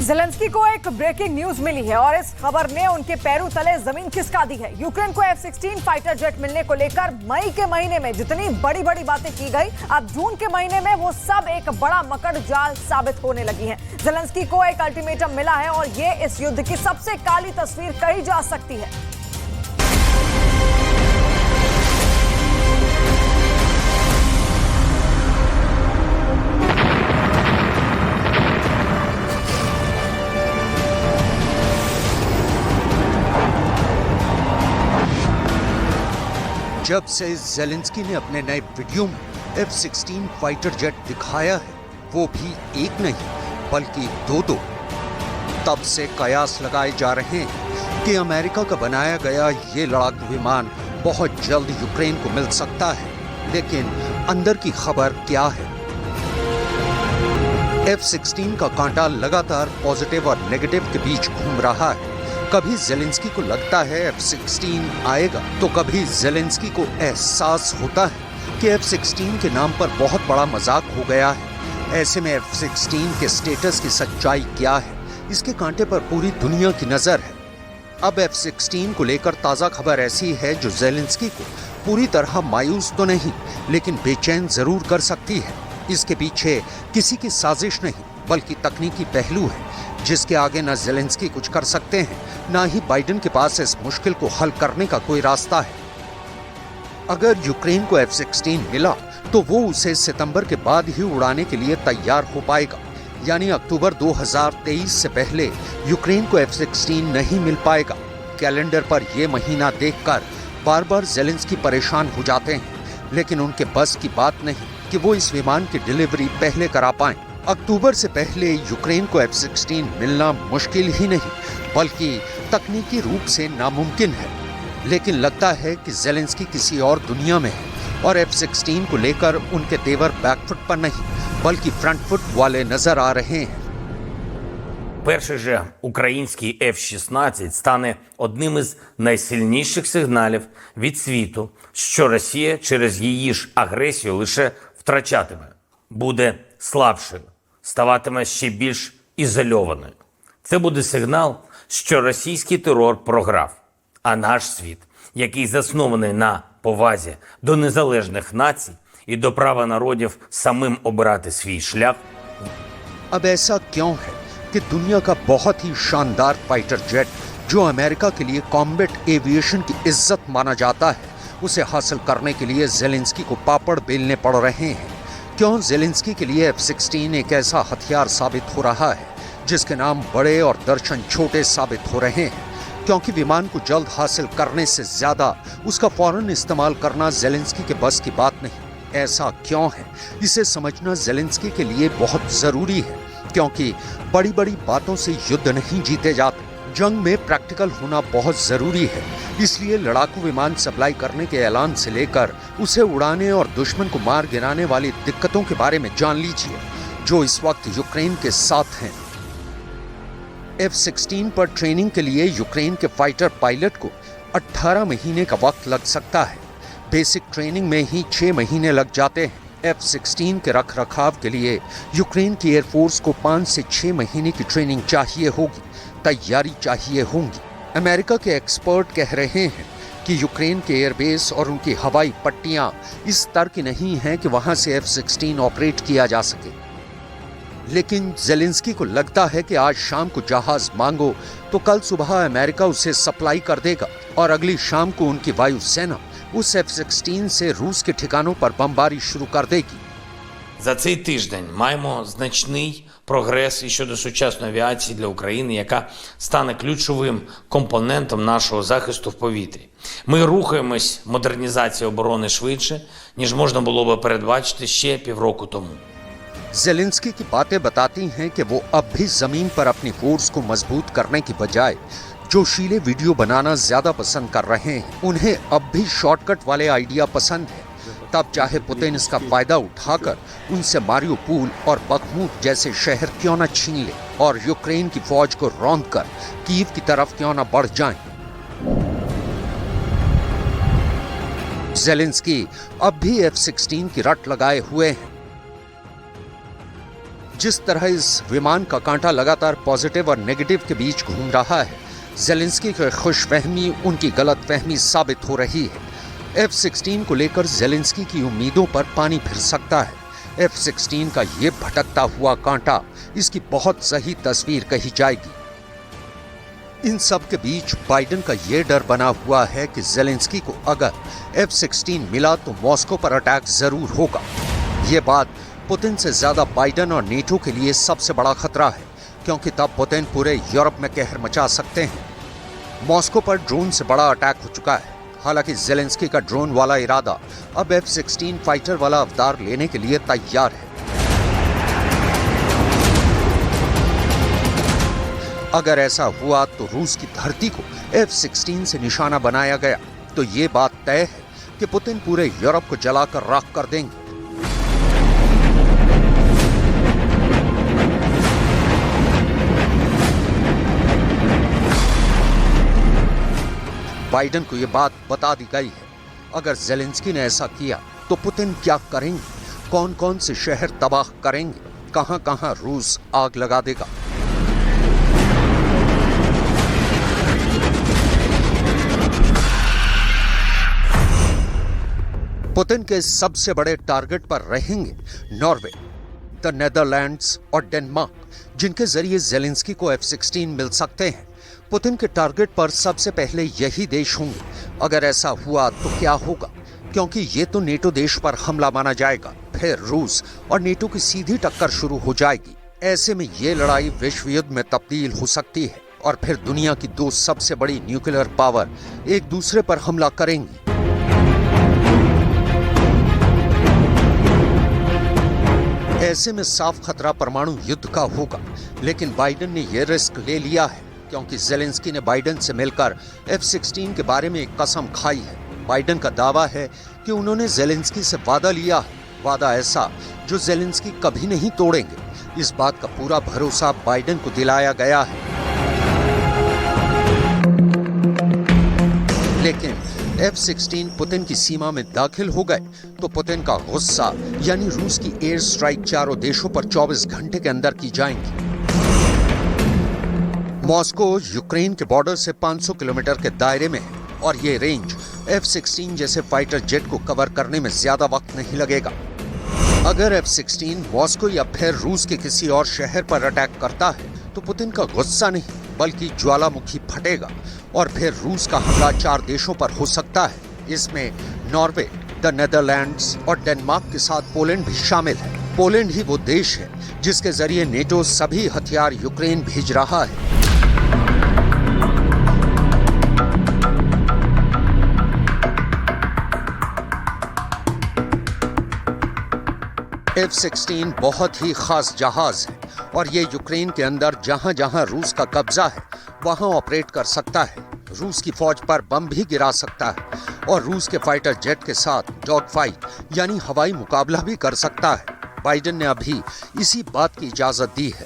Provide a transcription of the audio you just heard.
Zelensky को एक breaking news मिली है और इस खबर ने उनके पैरों तले जमीन खिसका दी है। यूक्रेन को F-16 फाइटर जेट मिलने को लेकर मई के महीने में जितनी बड़ी बड़ी बातें की गई, अब जून के महीने में वो सब एक बड़ा मकड़ जाल साबित होने लगी हैं। ज़ेलेंस्की को एक अल्टीमेटम मिला है और ये इस युद्ध की सबसे काली तस्वीर कही जा सकती है। जब से ज़ेलेंस्की ने अपने नए वीडियो में F-16 फाइटर जेट दिखाया है, वो भी एक नहीं बल्कि दो, तब से कयास लगाए जा रहे हैं कि अमेरिका का बनाया गया ये लड़ाकू विमान बहुत जल्द यूक्रेन को मिल सकता है। लेकिन अंदर की खबर क्या है? F-16 का कांटा लगातार पॉजिटिव और नेगेटिव के बीच घूम रहा है। कभी ज़ेलेंस्की को लगता है F-16 आएगा, तो कभी ज़ेलेंस्की को एहसास होता है कि F-16 के नाम पर बहुत बड़ा मजाक हो गया है। ऐसे में F-16 के स्टेटस की सच्चाई क्या है, इसके कांटे पर पूरी दुनिया की नजर है। अब F-16 को लेकर ताज़ा खबर ऐसी है जो ज़ेलेंस्की को पूरी तरह मायूस तो नहीं, लेकिन बेचैन जरूर कर सकती है। इसके पीछे किसी की साजिश नहीं बल्कि तकनीकी पहलू है, जिसके आगे न ज़ेलेंस्की कुछ कर सकते हैं, ना ही बाइडेन के पास इस मुश्किल को हल करने का कोई रास्ता है। अगर यूक्रेन को F-16 मिला तो वो उसे सितंबर के बाद ही उड़ाने के लिए तैयार हो पाएगा, यानी अक्टूबर 2023 से पहले यूक्रेन को F-16 नहीं मिल पाएगा। कैलेंडर पर यह महीना देखकर बार बार ज़ेलेंस्की परेशान हो जाते हैं, लेकिन उनके बस की बात नहीं कि वो इस विमान की डिलीवरी पहले करा पाएं। अक्टूबर से पहले यूक्रेन को F-16 मिलना मुश्किल ही नहीं बल्कि तकनीकी रूप से नामुमकिन है। लेकिन लगता है कि ज़ेलेंस्की किसी और दुनिया में है और F-16 को लेकर उनके तेवर बैकफुट पर नहीं बल्कि फ्रंट फुट वाले नजर आ रहे हैं। Перший же український F-16 стане одним із найсильніших сигналів від світу, що Росія через її ж агресію лише втрачатиме, буде слабшою, ставатиме ще більш ізольованою. Це буде сигнал, що російський терор програв, а наш світ, який заснований на повазі до незалежних націй і до права народів самим обирати свій шлях. अब ऐसा क्यों है कि दुनिया का बहुत ही शानदार फाइटर जेट जो अमेरिका के लिए कॉम्बैट एविएशन की इज्जत माना जाता है, उसे हासिल करने के लिए ज़ेलेंस्की को पापड़ बेलने पड़ रहे हैं? क्यों ज़ेलेंस्की के लिए F-16 एक ऐसा हथियार साबित हो रहा है जिसके नाम बड़े और दर्शन छोटे साबित हो रहे हैं? क्योंकि विमान को जल्द हासिल करने से ज्यादा उसका फौरन इस्तेमाल करना ज़ेलेंस्की के बस की बात नहीं। ऐसा क्यों है, इसे समझना ज़ेलेंस्की के लिए बहुत जरूरी है, क्योंकि बड़ी बड़ी बातों से युद्ध नहीं जीते जाते। जंग में प्रैक्टिकल होना बहुत जरूरी है। इसलिए लड़ाकू विमान सप्लाई करने के ऐलान से लेकर उसे उड़ाने और दुश्मन को मार गिराने वाली दिक्कतों के बारे में जान लीजिए जो इस वक्त यूक्रेन के साथ हैं। F-16 पर ट्रेनिंग के लिए यूक्रेन के फाइटर पायलट को 18 महीने का वक्त लग सकता है। बेसिक ट्रेनिंग में ही 6 महीने लग जाते हैं। F-16 के रखरखाव के लिए यूक्रेन की एयरफोर्स को 5 से 6 महीने की ट्रेनिंग चाहिए होगी, तैयारी चाहिए होंगी। अमेरिका के एक्सपर्ट कह रहे हैं कि यूक्रेन के एयरबेस और उनकी हवाई पट्टियां इस स्तर की नहीं हैं कि वहां से F-16 ऑपरेट किया जा सके। लेकिन ज़ेलेंस्की को लगता है कि आज शाम को जहाज मांगो तो कल सुबह अमेरिका उसे सप्लाई कर देगा और अगली शाम को उनकी वायुसेना उस F-16 से रूस के ठिकानों पर बमबारी शुरू कर देगी। За цей тиждень маємо значний прогрес і щодо сучасної авіації для України, яка стане ключовим компонентом нашого захисту в повітрі. Ми рухаємось модернізації оборони швидше, ніж можна було би передбачити ще півроку тому. ज़ेलेंस्की की बातें बताती हैं कि वो अब भी जमीन पर अपनी फोर्स को मजबूत करने की बजाय जोशीले वीडियो बनाना ज्यादा पसंद कर रहे हैं। उन्हें अब भी शॉर्टकट वाले आइडिया पसंद है। तब चाहे पुतिन इसका फायदा उठाकर उनसे मारियोपोल और बखमूत जैसे शहर क्यों न छीन ले और यूक्रेन की फौज को रौंद कर कीव की तरफ क्यों न बढ़ जाएं। ज़ेलेंस्की अब भी F-16 की रट लगाए हुए हैं। जिस तरह इस विमान का कांटा लगातार पॉजिटिव और नेगेटिव के बीच घूम रहा है, ज़ेलेंस्की की खुशफहमी उनकी गलतफहमी साबित हो रही है। F-16 को लेकर ज़ेलेंस्की की उम्मीदों पर पानी फिर सकता है। F-16 का ये भटकता हुआ कांटा इसकी बहुत सही तस्वीर कही जाएगी। इन सब के बीच बाइडेन का ये डर बना हुआ है कि ज़ेलेंस्की को अगर F-16 मिला तो मॉस्को पर अटैक जरूर होगा। ये बात पुतिन से ज्यादा बाइडेन और नेटो के लिए सबसे बड़ा खतरा है, क्योंकि तब पुतिन पूरे यूरोप में कहर मचा सकते हैं। मॉस्को पर ड्रोन से बड़ा अटैक हो चुका है। हालांकि ज़ेलेंस्की का ड्रोन वाला इरादा अब F-16 फाइटर वाला अवतार लेने के लिए तैयार है। अगर ऐसा हुआ तो रूस की धरती को F-16 से निशाना बनाया गया तो ये बात तय है कि पुतिन पूरे यूरोप को जलाकर राख कर देंगे। बाइडेन को यह बात बता दी गई है। अगर ज़ेलेंस्की ने ऐसा किया तो पुतिन क्या करेंगे, कौन कौन से शहर तबाह करेंगे, कहां कहां रूस आग लगा देगा। पुतिन के सबसे बड़े टारगेट पर रहेंगे नॉर्वे, द नेदरलैंड्स और डेनमार्क, जिनके जरिए ज़ेलेंस्की को F-16 मिल सकते हैं। पुतिन के टारगेट पर सबसे पहले यही देश होंगे। अगर ऐसा हुआ तो क्या होगा, क्योंकि ये तो नेटो देश पर हमला माना जाएगा। फिर रूस और नेटो की सीधी टक्कर शुरू हो जाएगी। ऐसे में ये लड़ाई विश्व युद्ध में तब्दील हो सकती है और फिर दुनिया की दो सबसे बड़ी न्यूक्लियर पावर एक दूसरे पर हमला करेंगी। ऐसे में साफ खतरा परमाणु युद्ध का होगा। लेकिन बाइडेन ने यह रिस्क ले लिया है, क्योंकि ज़ेलेंस्की ने बाइडेन से मिलकर F-16 के बारे में एक कसम खाई है। बाइडेन का दावा है कि उन्होंने ज़ेलेंस्की से वादा लिया है, वादा ऐसा जो ज़ेलेंस्की कभी नहीं तोड़ेंगे। इस बात का पूरा भरोसा बाइडेन को दिलाया गया है। लेकिन F-16 पुतिन की सीमा में दाखिल हो गए तो पुतिन का गुस्सा यानी रूस की एयर स्ट्राइक चारों देशों पर 24 घंटे के अंदर की जाएंगी। मॉस्को यूक्रेन के बॉर्डर से 500 किलोमीटर के दायरे में है और ये रेंज F-16 जैसे फाइटर जेट को कवर करने में ज्यादा वक्त नहीं लगेगा। अगर F-16 मॉस्को या फिर रूस के किसी और शहर पर अटैक करता है तो पुतिन का गुस्सा नहीं बल्कि ज्वालामुखी फटेगा और फिर रूस का हमला 4 देशों पर हो सकता है। इसमें नॉर्वे, द नेदरलैंड्स और डेनमार्क के साथ पोलैंड भी शामिल है। पोलैंड ही वो देश है जिसके जरिए नेटो सभी हथियार यूक्रेन भेज रहा है। F-16 बहुत ही खास जहाज है और ये यूक्रेन के अंदर जहां जहां रूस का कब्जा है वहां ऑपरेट कर सकता है। रूस की फौज पर बम भी गिरा सकता है और रूस के फाइटर जेट के साथ डॉग फाइट यानी हवाई मुकाबला भी कर सकता है। बाइडेन ने अभी इसी बात की इजाजत दी है।